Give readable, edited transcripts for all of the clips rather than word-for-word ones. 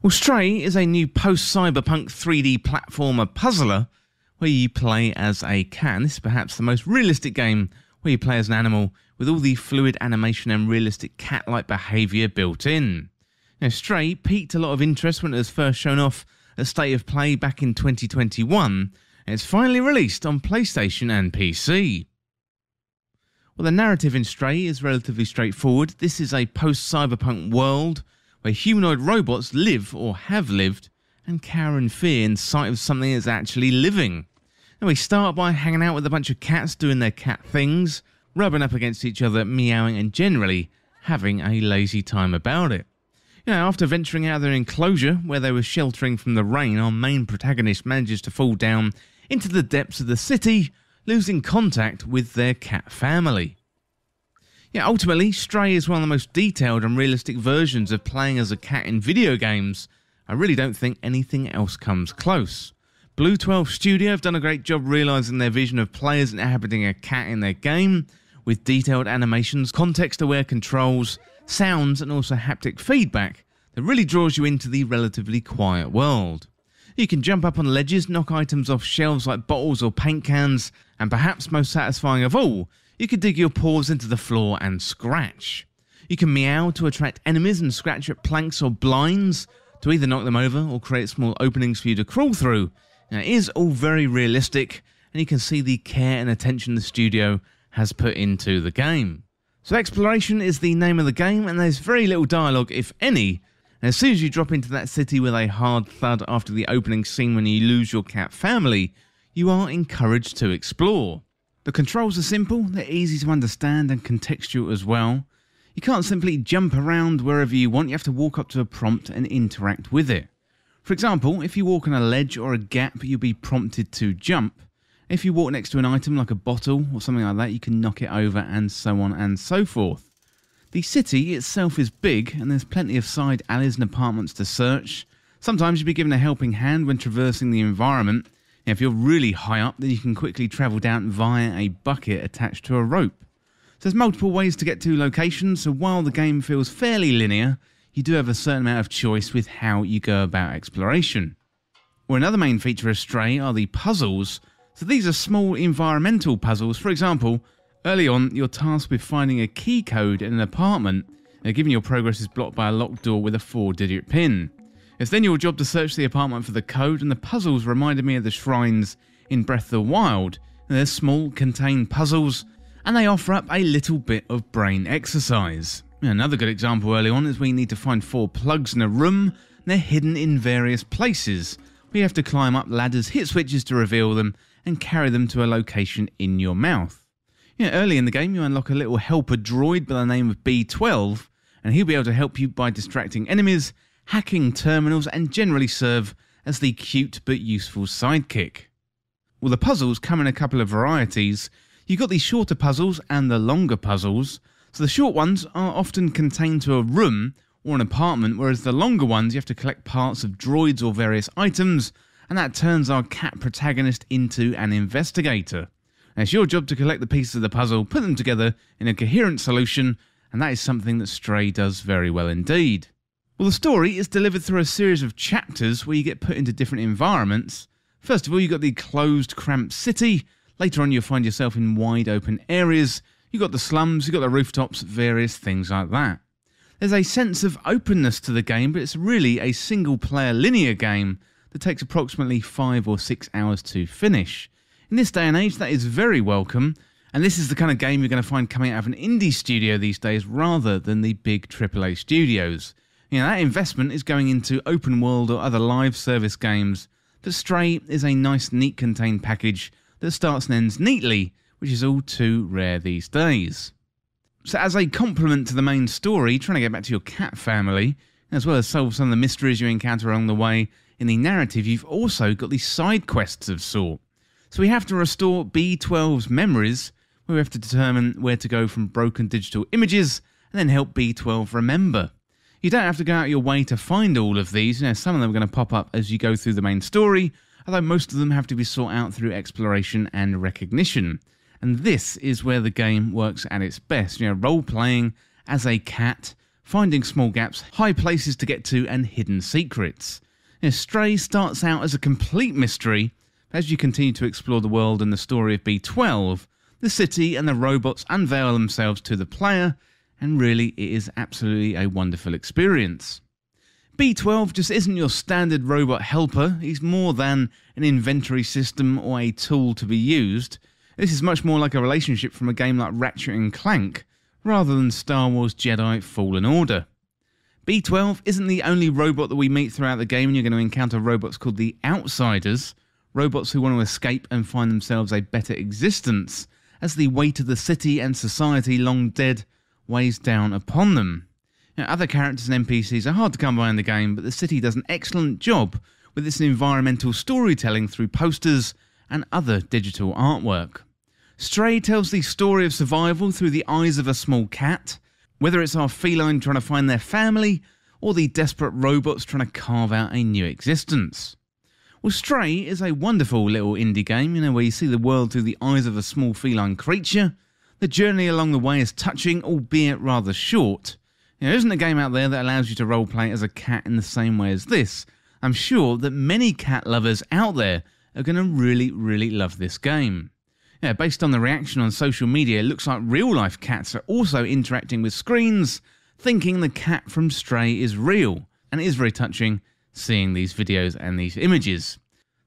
Well, Stray is a new post-cyberpunk 3D platformer puzzler where you play as a cat, and this is perhaps the most realistic game where you play as an animal with all the fluid animation and realistic cat-like behaviour built in. Now, Stray piqued a lot of interest when it was first shown off at State of Play back in 2021, and it's finally released on PlayStation and PC. Well, the narrative in Stray is relatively straightforward. This is a post-cyberpunk world where humanoid robots live or have lived and cower in fear in sight of something that's actually living. And we start by hanging out with a bunch of cats doing their cat things, rubbing up against each other, meowing, and generally having a lazy time about it. You know, after venturing out of their enclosure where they were sheltering from the rain, our main protagonist manages to fall down into the depths of the city, losing contact with their cat family. Yeah, ultimately, Stray is one of the most detailed and realistic versions of playing as a cat in video games. I really don't think anything else comes close. Blue 12 Studio have done a great job realising their vision of players inhabiting a cat in their game, with detailed animations, context-aware controls, sounds and also haptic feedback that really draws you into the relatively quiet world. You can jump up on ledges, knock items off shelves like bottles or paint cans, and perhaps most satisfying of all, you can dig your paws into the floor and scratch. You can meow to attract enemies and scratch at planks or blinds to either knock them over or create small openings for you to crawl through. Now, it is all very realistic, and you can see the care and attention the studio has put into the game. So exploration is the name of the game, and there's very little dialogue, if any. And as soon as you drop into that city with a hard thud after the opening scene when you lose your cat family, you are encouraged to explore. The controls are simple, they're easy to understand and contextual as well. You can't simply jump around wherever you want, you have to walk up to a prompt and interact with it. For example, if you walk on a ledge or a gap, you'll be prompted to jump. If you walk next to an item like a bottle or something like that, you can knock it over and so on and so forth. The city itself is big and there's plenty of side alleys and apartments to search. Sometimes you'll be given a helping hand when traversing the environment. Now, if you're really high up, then you can quickly travel down via a bucket attached to a rope. So there's multiple ways to get to locations, so while the game feels fairly linear, you do have a certain amount of choice with how you go about exploration. Well, another main feature of Stray are the puzzles. So these are small environmental puzzles. For example, early on, you're tasked with finding a key code in an apartment, given your progress is blocked by a locked door with a 4-digit PIN. It's then your job to search the apartment for the code, and the puzzles reminded me of the shrines in Breath of the Wild. And they're small, contained puzzles, and they offer up a little bit of brain exercise. Another good example early on is where you need to find 4 plugs in a room, and they're hidden in various places. We have to climb up ladders, hit switches to reveal them, and carry them to a location in your mouth. Early in the game, you unlock a little helper droid by the name of B12, and he'll be able to help you by distracting enemies, hacking terminals, and generally serve as the cute but useful sidekick. Well, the puzzles come in a couple of varieties. You've got the shorter puzzles and the longer puzzles. So the short ones are often contained to a room or an apartment, whereas the longer ones you have to collect parts of droids or various items, and that turns our cat protagonist into an investigator. And it's your job to collect the pieces of the puzzle, put them together in a coherent solution, and that is something that Stray does very well indeed. Well, the story is delivered through a series of chapters where you get put into different environments. First of all, you've got the closed, cramped city. Later on, you'll find yourself in wide open areas. You've got the slums, you've got the rooftops, various things like that. There's a sense of openness to the game, but it's really a single-player linear game that takes approximately 5 or 6 hours to finish. In this day and age, that is very welcome, and this is the kind of game you're going to find coming out of an indie studio these days rather than the big AAA studios. That investment is going into open world or other live service games, but Stray is a nice, neat contained package that starts and ends neatly, which is all too rare these days. So as a complement to the main story, trying to get back to your cat family, as well as solve some of the mysteries you encounter along the way in the narrative, you've also got these side quests of sort. So we have to restore B12's memories, where we have to determine where to go from broken digital images, and then help B12 remember. You don't have to go out your way to find all of these. Some of them are going to pop up as you go through the main story, although most of them have to be sought out through exploration and recognition. And this is where the game works at its best. Role-playing as a cat, finding small gaps, high places to get to, and hidden secrets. Stray starts out as a complete mystery, but as you continue to explore the world and the story of B12, the city and the robots unveil themselves to the player, and really it is absolutely a wonderful experience. B12 just isn't your standard robot helper. He's more than an inventory system or a tool to be used. This is much more like a relationship from a game like Ratchet and Clank, rather than Star Wars Jedi Fallen Order. B12 isn't the only robot that we meet throughout the game, and you're going to encounter robots called the Outsiders, robots who want to escape and find themselves a better existence, as the weight of the city and society long dead weighs down upon them. Other characters and NPCs are hard to come by in the game, but the city does an excellent job with its environmental storytelling through posters and other digital artwork. Stray tells the story of survival through the eyes of a small cat, whether it's our feline trying to find their family, or the desperate robots trying to carve out a new existence. Well, Stray is a wonderful little indie game, where you see the world through the eyes of a small feline creature. The journey along the way is touching, albeit rather short. There isn't a game out there that allows you to roleplay as a cat in the same way as this. I'm sure that many cat lovers out there are going to really love this game. Based on the reaction on social media, it looks like real-life cats are also interacting with screens, thinking the cat from Stray is real, and it is very touching seeing these videos and these images.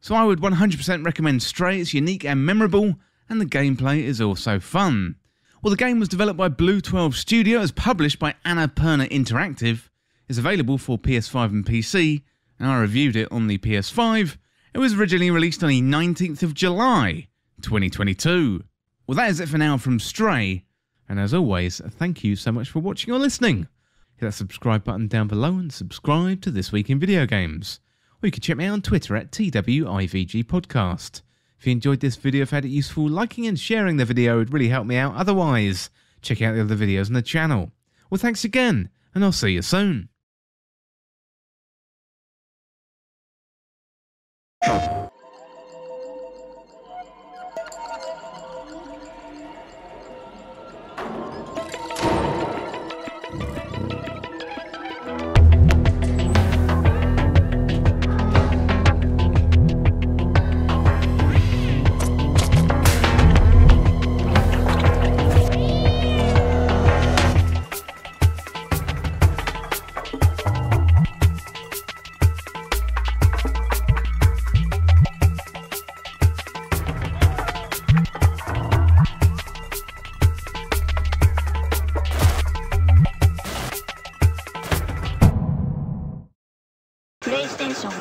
So I would 100% recommend Stray. It's unique and memorable, and the gameplay is also fun. Well, the game was developed by Blue 12 Studio, as published by Annapurna Interactive, is available for PS5 and PC, and I reviewed it on the PS5. It was originally released on the 19th of July, 2022. Well, that is it for now from Stray, and as always, thank you so much for watching or listening. Hit that subscribe button down below and subscribe to This Week in Video Games. Or you can check me out on Twitter at TWIVG Podcast. If you enjoyed this video, found it useful, liking and sharing the video would really help me out. Otherwise, check out the other videos on the channel. Well, thanks again, and I'll see you soon. PlayStation